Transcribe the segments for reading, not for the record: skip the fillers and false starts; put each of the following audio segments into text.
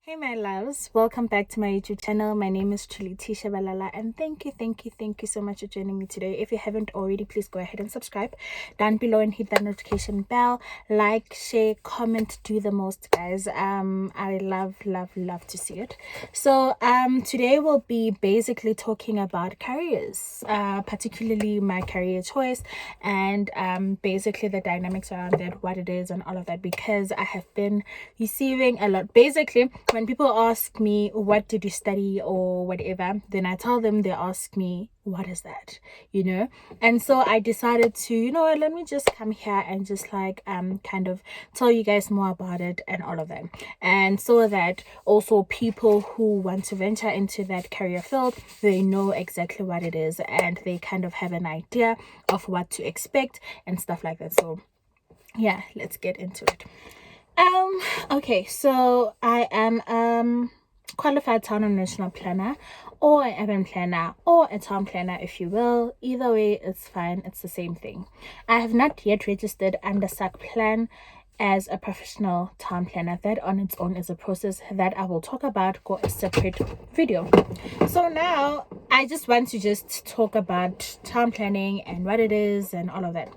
Hey my loves, welcome back to my YouTube channel. My name is truly Tisha Balala, and thank you so much for joining me today. If you haven't already, please go ahead and subscribe down below and hit that notification bell. Like, share, comment, do the most, guys. I love to see it. So today we'll be basically talking about careers, particularly my career choice, and basically the dynamics around that, what it is and all of that, because I have been receiving a lot. Basically, when people ask me what did you study or whatever, then I tell them, they ask me what is that, and so I decided to, let me just come here and just like kind of tell you guys more about it and all of that, and so that also people who want to venture into that career field, they know exactly what it is and they kind of have an idea of what to expect and stuff like that. So yeah, let's get into it. Okay, so I am qualified town and national planner, or an urban planner, or a town planner, if you will. Either way, it's fine. It's the same thing. I have not yet registered under SACPlan as a professional town planner. That on its own is a process that I will talk about for a separate video. So now I just want to just talk about town planning and what it is and all of that.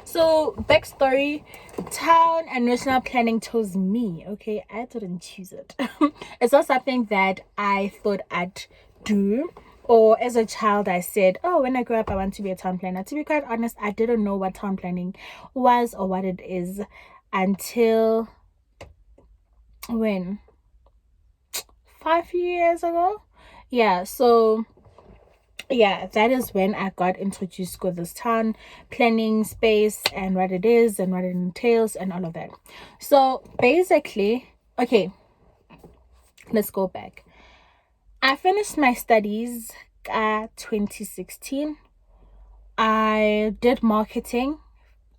So backstory, town and national planning chose me. Okay, I didn't choose it. It's not something that I thought I'd do, or as a child I said, oh, when I grow up I want to be a town planner. To be quite honest, I didn't know what town planning was or what it is until when 5 years ago. Yeah, so yeah, that is when I got introduced to this town planning space and what it is and what it entails and all of that. So basically, okay, let's go back. I finished my studies 2016. I did marketing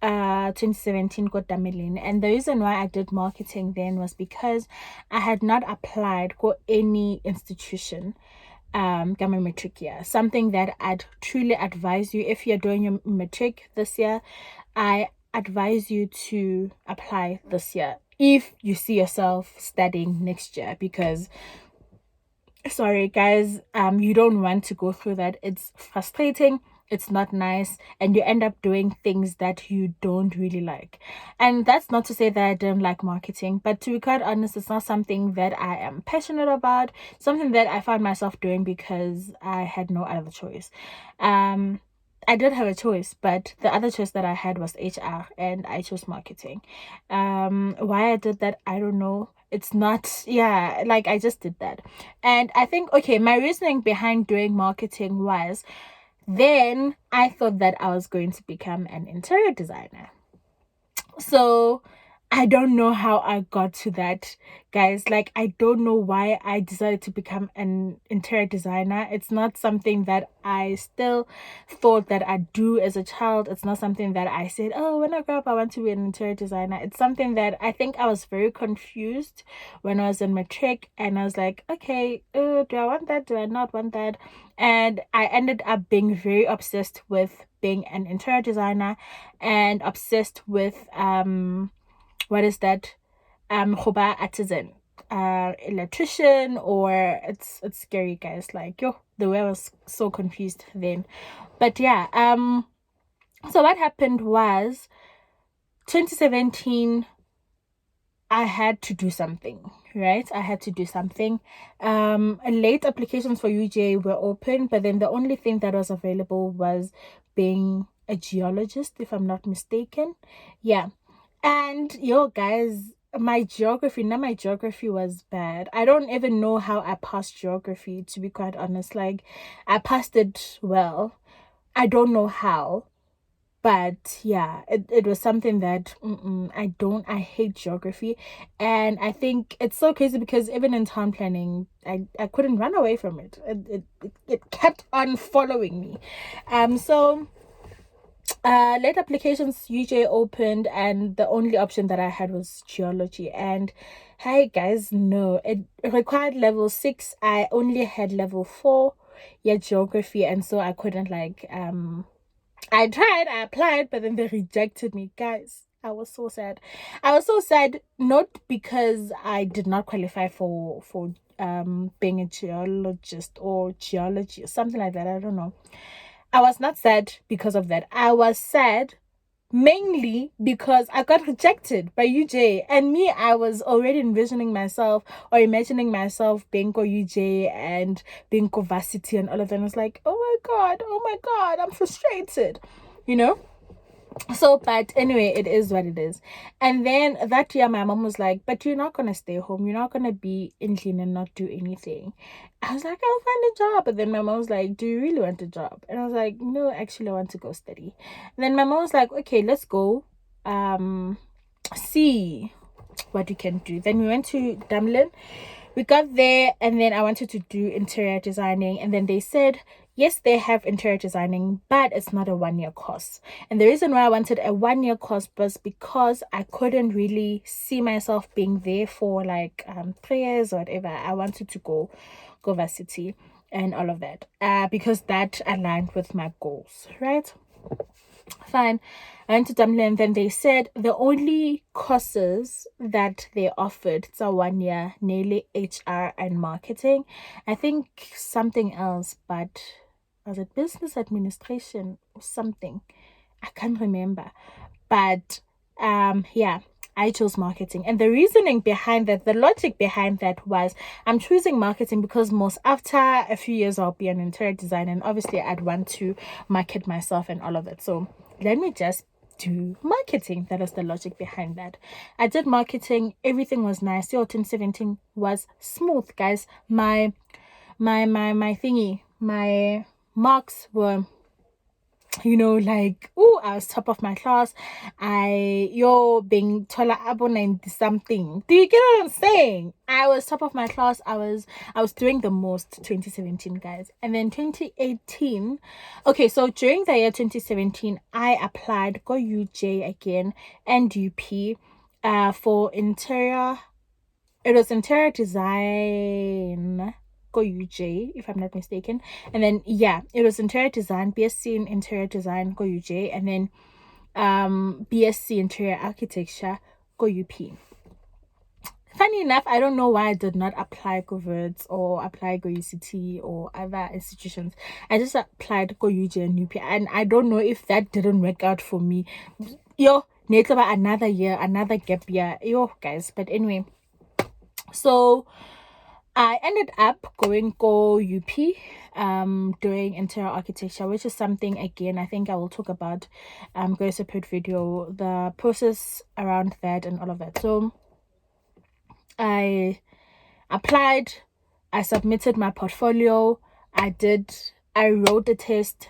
2017 got Damelin, and the reason why I did marketing then was because I had not applied for any institution gamma matric year. Something that I'd truly advise you, if you're doing your matric this year, I advise you to apply this year if you see yourself studying next year, because sorry guys, you don't want to go through that. It's frustrating, it's not nice, and you end up doing things that you don't really like. And that's not to say that I don't like marketing, but to be quite honest, it's not something that I am passionate about, something that I found myself doing because I had no other choice. I did have a choice, but the other choice that I had was HR, and I chose marketing. Why I did that, I don't know. It's not, yeah, like I just did that. And I think, okay, my reasoning behind doing marketing was, then I thought that I was going to become an interior designer. So I don't know how I got to that, guys. Like, I don't know why I decided to become an interior designer. It's not something that I still thought that I'd do as a child. It's not something that I said, oh, when I grow up I want to be an interior designer. It's something that I think I was very confused when I was in matric, and I was like, okay, do I want that, do I not want that? And I ended up being very obsessed with being an interior designer, and obsessed with what is that, hoba artisan, electrician, or it's scary, guys. Like, yo, the way I was so confused then. But yeah, so what happened was 2017, I had to do something, right? I had to do something. Late applications for UJ were open, but then the only thing that was available was being a geologist, if I'm not mistaken. Yeah. And yo, guys, my geography was bad. I don't even know how I passed geography, to be quite honest. Like, I passed it well. I don't know how. But yeah, it was something that I hate geography. And I think it's so crazy because even in town planning, I couldn't run away from it. It kept on following me. So late applications UJ opened, and the only option that I had was geology. And hey guys, no, it required level 6. I only had level 4, yeah, geography, and so I couldn't, like, I tried, I applied, but then they rejected me, guys. I was so sad. I was so sad, not because I did not qualify for being a geologist or geology or something like that. I don't know. I was not sad because of that. I was sad mainly because I got rejected by UJ, and me, I was already envisioning myself or imagining myself being go UJ and being go varsity and all of that. And I was like, oh my god, I'm frustrated, you know. So, but anyway, it is what it is. And then that year, my mom was like, but you're not going to stay home. You're not going to be in clean and not do anything. I was like, I'll find a job. But then my mom was like, do you really want a job? And I was like, no, actually, I want to go study. And then my mom was like, okay, let's go see what you can do. Then we went to Dublin. We got there, and then I wanted to do interior designing, and then they said yes, they have interior designing, but it's not a 1-year course. And the reason why I wanted a 1-year course was because I couldn't really see myself being there for like 3 years or whatever. I wanted to go varsity and all of that, because that aligned with my goals, right? Fine. I went to Dublin, and then they said the only courses that they offered, it's a 1-year, nearly HR and marketing. I think something else, but was it business administration or something? I can't remember. But yeah, I chose marketing. And the reasoning behind that, the logic behind that was I'm choosing marketing because most after a few years I'll be an interior designer, and obviously I'd want to market myself and all of it. So let me just do marketing. That is the logic behind that. I did marketing, everything was nice. Your 2017 was smooth, guys. My thingy, my marks were, you know, like, oh, I was top of my class. Being taller abo 90 something. Do you get what I'm saying? I was top of my class. I was doing the most 2017, guys. And then 2018, okay, so during the year 2017, I applied go UJ again and UP for interior. It was interior design go UJ, if I'm not mistaken. And then yeah, it was interior design, BSc in interior design go UJ, and then BSc interior architecture go UP. Funny enough, I don't know why I did not apply go Verts or apply go UCT or other institutions. I just applied go UJ and UP, and I don't know if that didn't work out for me. Yo, need about another year, another gap year. Yo, guys. But anyway, so I ended up going go UP, doing interior architecture, which is something, again, I think I will talk about go a separate video, the process around that and all of that. So I applied, I submitted my portfolio, I wrote the test,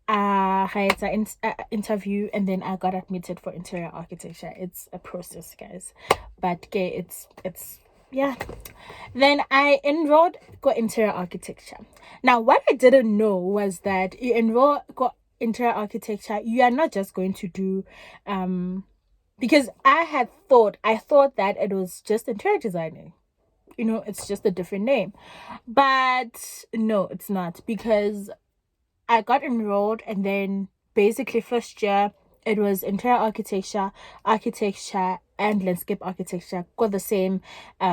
I had an interview, and then I got admitted for interior architecture. It's a process, guys, but okay, it's yeah. Then I enrolled go interior architecture. Now, what I didn't know was that you enroll go interior architecture, you are not just going to do because I thought that it was just interior designing. You know, it's just a different name. But no, it's not, because I got enrolled, and then basically first year it was interior architecture, and landscape architecture. Got the same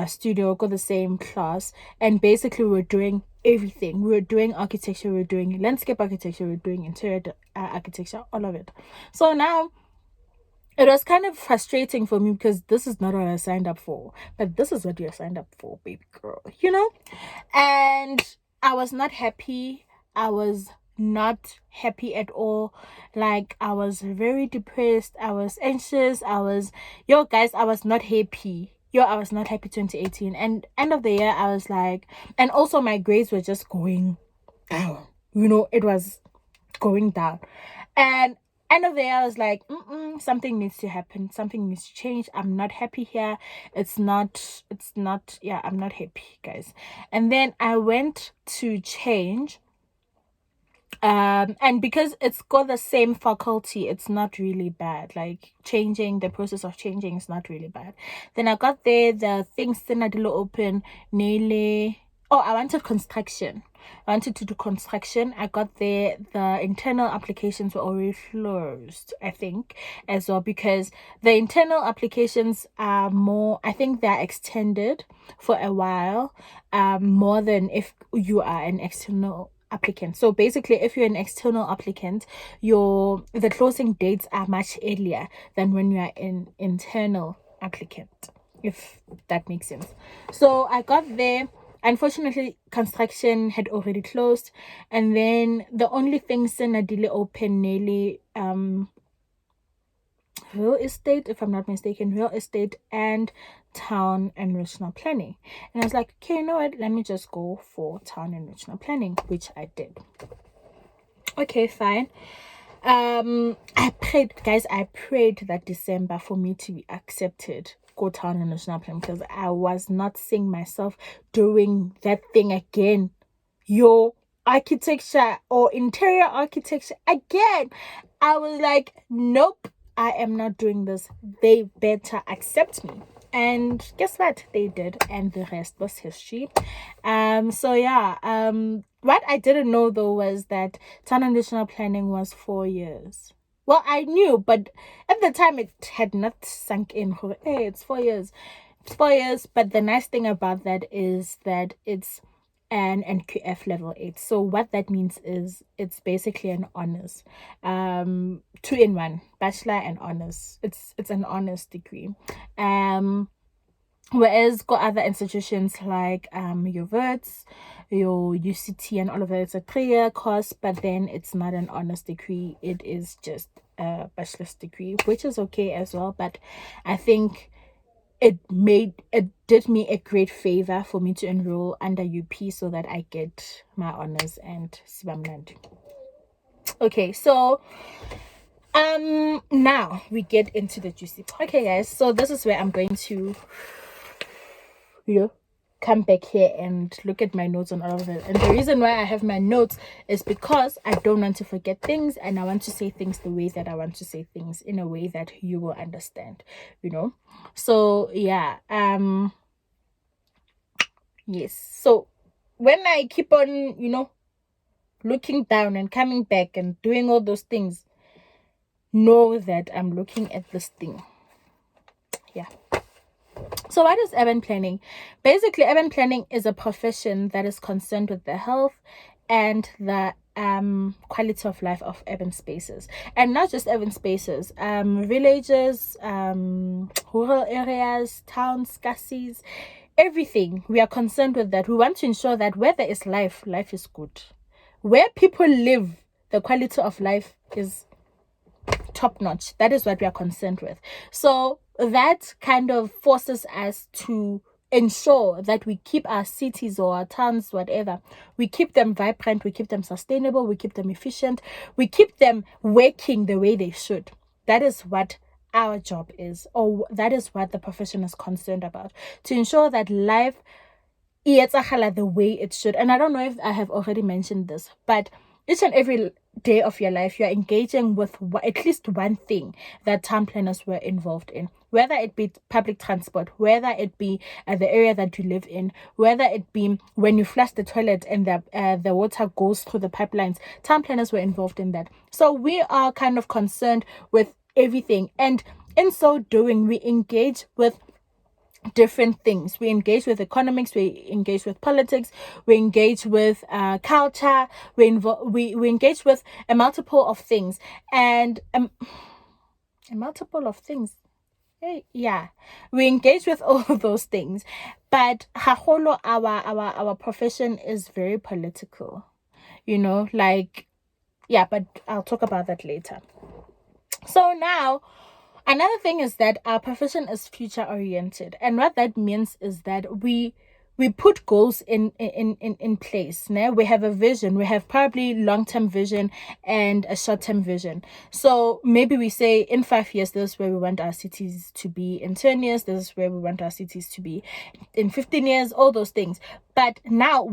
studio, got the same class, and basically we're doing everything. We were doing architecture, we were doing landscape architecture, we were doing interior architecture, all of it. So now it was kind of frustrating for me because this is not what I signed up for, but this is what you signed up for, baby girl, you know? And I was not happy. I was not happy at all. Like, I was very depressed. I was anxious. I was not happy. I was not happy 2018. And end of the year, I was like, and also my grades were just going down. You know, it was going down. And end of the year, I was like, something needs to happen. Something needs to change. I'm not happy here. I'm not happy, guys. And then I went to change. And because it's got the same faculty, it's not really bad. Like, the process of changing is not really bad. Then I got there, the things still not open, nearly. Oh, I wanted construction. I wanted to do construction. I got there. The internal applications were already closed, I think, as well, because the internal applications are more, I think they're extended for a while, more than if you are an external applicant. So basically, if you're an external applicant, the closing dates are much earlier than when you are an internal applicant, if that makes sense. So I got there. Unfortunately, construction had already closed, and then the only things in Adile open nearly real estate, if I'm not mistaken, real estate and town and regional planning. And I was like, okay, you know what? Let me just go for town and regional planning, which I did. Okay, fine. I prayed, guys. I prayed that December for me to be accepted go town and national plan, because I was not seeing myself doing that thing again. Your architecture or interior architecture again. I was like, nope, I am not doing this. They better accept me. And guess what? They did, and the rest was history. So yeah. What I didn't know though was that town and national planning was 4 years. Well, I knew, but at the time it had not sunk in. Hey, it's 4 years. It's 4 years. But the nice thing about that is that it's an NQF level 8. So what that means is it's basically an honors, 2 in 1, bachelor and honors. It's an honors degree. Whereas got other institutions like your VERTS, your UCT and all of that, it's a 3-year course, but then it's not an honors degree. It is just a bachelor's degree, which is okay as well. But I think it did me a great favor for me to enroll under UP so that I get my honors and Sibamland. Okay, so now we get into the juicy part. Okay, guys, so this is where I'm going to come back here and look at my notes on all of it. And the reason why I have my notes is because I don't want to forget things, and I want to say things the way that I want to say things, in a way that you will understand, so yeah. Yes, so when I keep on looking down and coming back and doing all those things, know that I'm looking at this thing. Yeah. So what is urban planning? Basically, urban planning is a profession that is concerned with the health and the quality of life of urban spaces, and not just urban spaces, villages, rural areas, towns, casies, everything. We are concerned with that. We want to ensure that where there is life is good. Where people live, the quality of life is top notch. That is what we are concerned with. So that kind of forces us to ensure that we keep our cities or our towns, whatever, we keep them vibrant, we keep them sustainable, we keep them efficient, we keep them working the way they should. That is what our job is, or that is what the profession is concerned about, to ensure that life is the way it should. And I don't know if I have already mentioned this, but each and every day of your life, you are engaging with at least one thing that town planners were involved in, whether it be public transport, whether it be the area that you live in, whether it be when you flush the toilet and the water goes through the pipelines. Town planners were involved in that. So we are kind of concerned with everything, and in so doing, we engage with different things. We engage with economics, we engage with politics, we engage with culture, we engage with a multiple of things, and a multiple of things. Yeah, we engage with all of those things, but our profession is very political, yeah, but I'll talk about that later. So now, another thing is that our profession is future oriented, and what that means is that we put goals in place. Now we have a vision. We have probably long-term vision and a short-term vision. So maybe we say in 5 years, this is where we want our cities to be. In 10 years, this is where we want our cities to be. In 15 years, all those things. But now,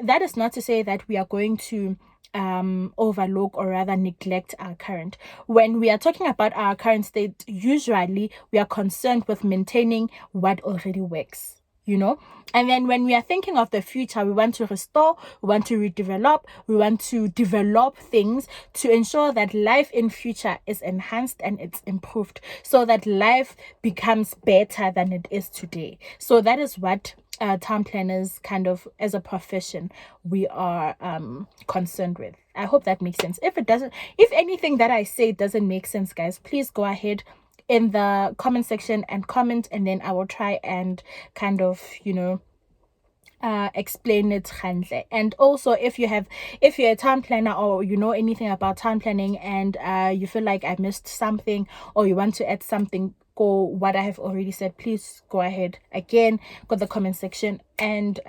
that is not to say that we are going to overlook or rather neglect our current. When we are talking about our current state, usually we are concerned with maintaining what already works. you know. And then when we are thinking of the future, we want to restore, we want to redevelop, we want to develop things to ensure that life in future is enhanced and it's improved, so that life becomes better than it is today. So that is what town planners, kind of as a profession, we are concerned with. I hope that makes sense. If it doesn't, if anything that I say doesn't make sense, guys, please go ahead in the comment section and comment, and then I will try and kind of, explain it handle. And also, if you're a town planner, or you know anything about town planning, and you feel like I missed something, or you want to add something or what I have already said, please go ahead again, go to the comment section and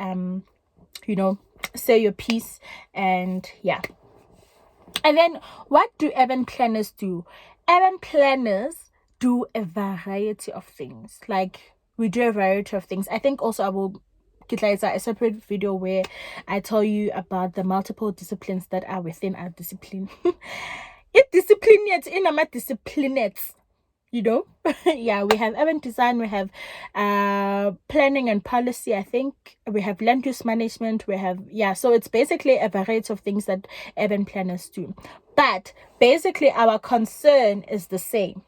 say your piece. And yeah. And then what do urban planners do? Urban planners do a variety of things. Like, we do a variety of things. I think also I will get a separate video where I tell you about the multiple disciplines that are within our discipline. It discipline yet in our discipline, yeah, we have urban design, we have planning and policy, I think we have land use management, we have, so it's basically a variety of things that urban planners do. But basically our concern is the same.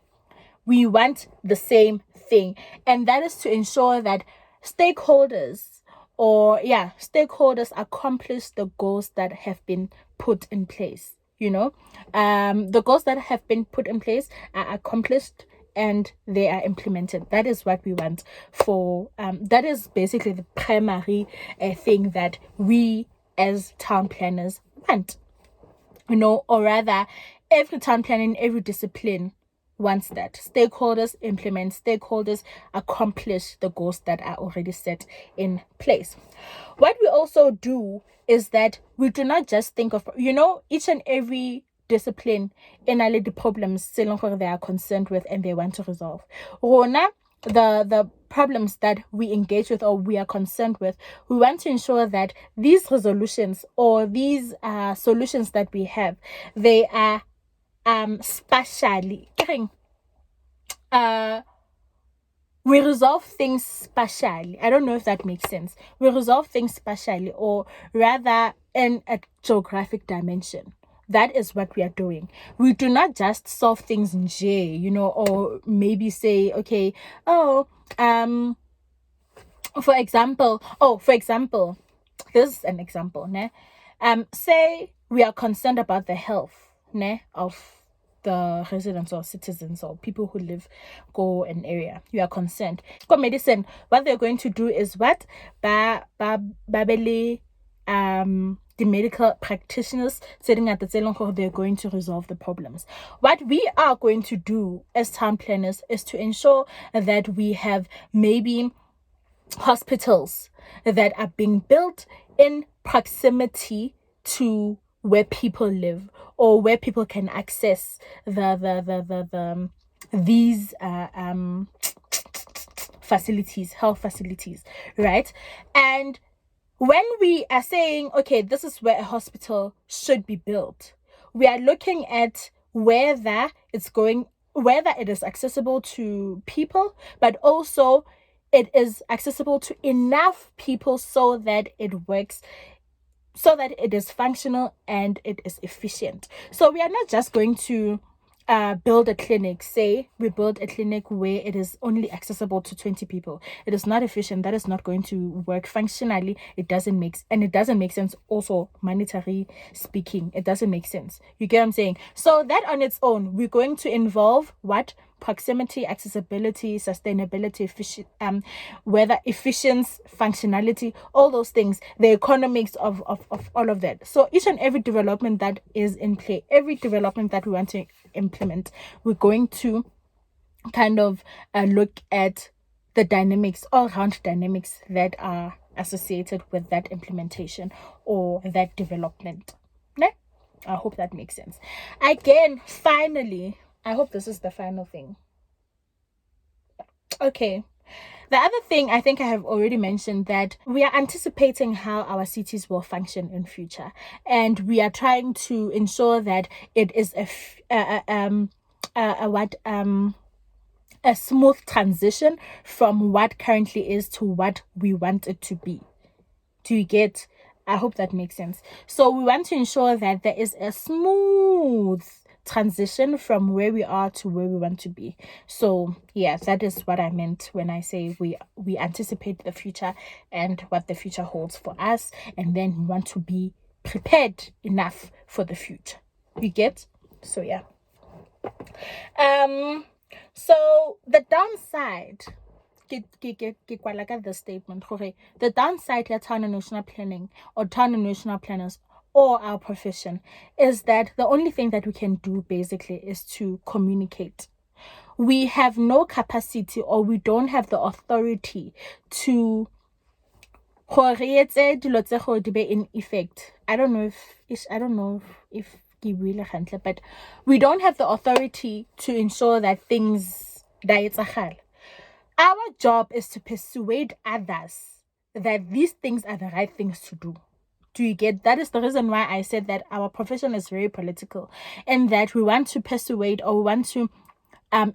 We want the same thing, and that is to ensure that stakeholders accomplish the goals that have been put in place. The goals that have been put in place are accomplished and they are implemented. That is what we want for that is basically the primary thing that we as town planners want, or rather every town planning, every discipline wants that. Stakeholders implement, stakeholders accomplish the goals that are already set in place. What we also do is that we do not just think of, each and every discipline in all the problems they are concerned with and they want to resolve. Rona, the problems that we engage with or we are concerned with, we want to ensure that these resolutions or these solutions that we have, they are spatially we resolve things spatially. I don't know if that makes sense. We resolve things spatially, or rather in a geographic dimension. That is what we are doing. We do not just solve things in J, or maybe say, okay, for example, this is an example, ne? Say we are concerned about the health, ne, of the residents or citizens or people who live go an area. You are concerned. Go medicine. What they're going to do is what? Babeli the medical practitioners sitting at the table, they're going to resolve the problems. What we are going to do as town planners is to ensure that we have maybe hospitals that are being built in proximity to where people live, or where people can access these facilities, health facilities, right? And when we are saying, okay, this is where a hospital should be built, we are looking at whether it is accessible to people, but also it is accessible to enough people so that it works, so that it is functional and it is efficient. So we are not just going to build a clinic. Say we build a clinic where it is only accessible to 20 people. It is not efficient. That is not going to work functionally. It doesn't make sense. Also, monetary speaking, it doesn't make sense. You get what I'm saying? So that on its own, we're going to involve what? Proximity, accessibility, sustainability, whether efficiency, functionality, all those things, the economics of all of that. So each and every development that is in play, every development that we want to implement, we're going to kind of look at the dynamics, all round dynamics that are associated with that implementation or that development. Ne? I hope that makes sense. Again, finally, I hope this is the final thing. Okay. The other thing I think I have already mentioned, that we are anticipating how our cities will function in future, and we are trying to ensure that it is a smooth transition from what currently is to what we want it to be. Do you get? I hope that makes sense. So we want to ensure that there is a smooth transition from where we are to where we want to be. So yeah, that is what I meant when I say we anticipate the future and what the future holds for us, and then we want to be prepared enough for the future. You get? So yeah. So the downside, like at the statement, okay, the downside of town and national planning or town and national planners or our profession is that the only thing that we can do basically is to communicate. We have no capacity, or we don't have the authority to in effect. I don't know if but we don't have the authority to ensure that things die. Our job is to persuade others that these things are the right things to do. Do you get? That is the reason why I said that our profession is very political, and that we want to persuade, or we want to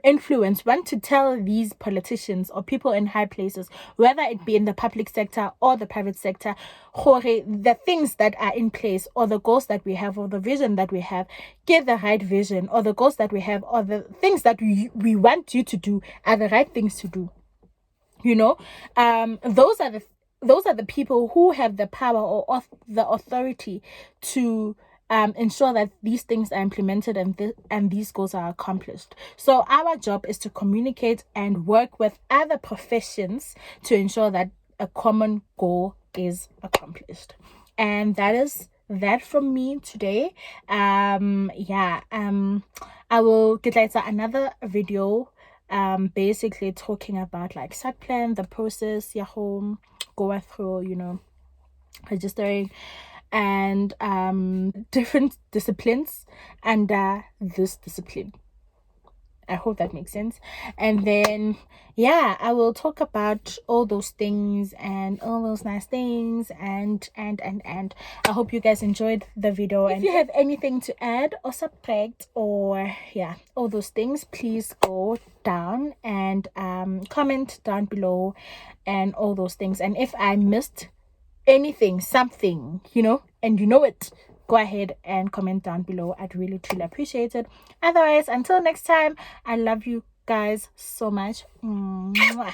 influence, want to tell these politicians or people in high places, whether it be in the public sector or the private sector, the things that are in place, or the goals that we have, or the vision that we have, get the right vision, or the goals that we have, or the things that we want you to do are the right things to do. You know, those are the people who have the power or the authority to ensure that these things are implemented and these goals are accomplished. So our job is to communicate and work with other professions to ensure that a common goal is accomplished. And that is that from me today. I will get later another video basically talking about like site plan, the process, your home, go through, registering, and different disciplines under this discipline. I hope that makes sense. And then I will talk about all those things and all those nice things, and I hope you guys enjoyed the video. If you have anything to add or subtract, or all those things, please go down and comment down below and all those things. And if I missed anything, something, and it, go ahead and comment down below. I'd really truly appreciate it. Otherwise, until next time, I love you guys so much. Mwah.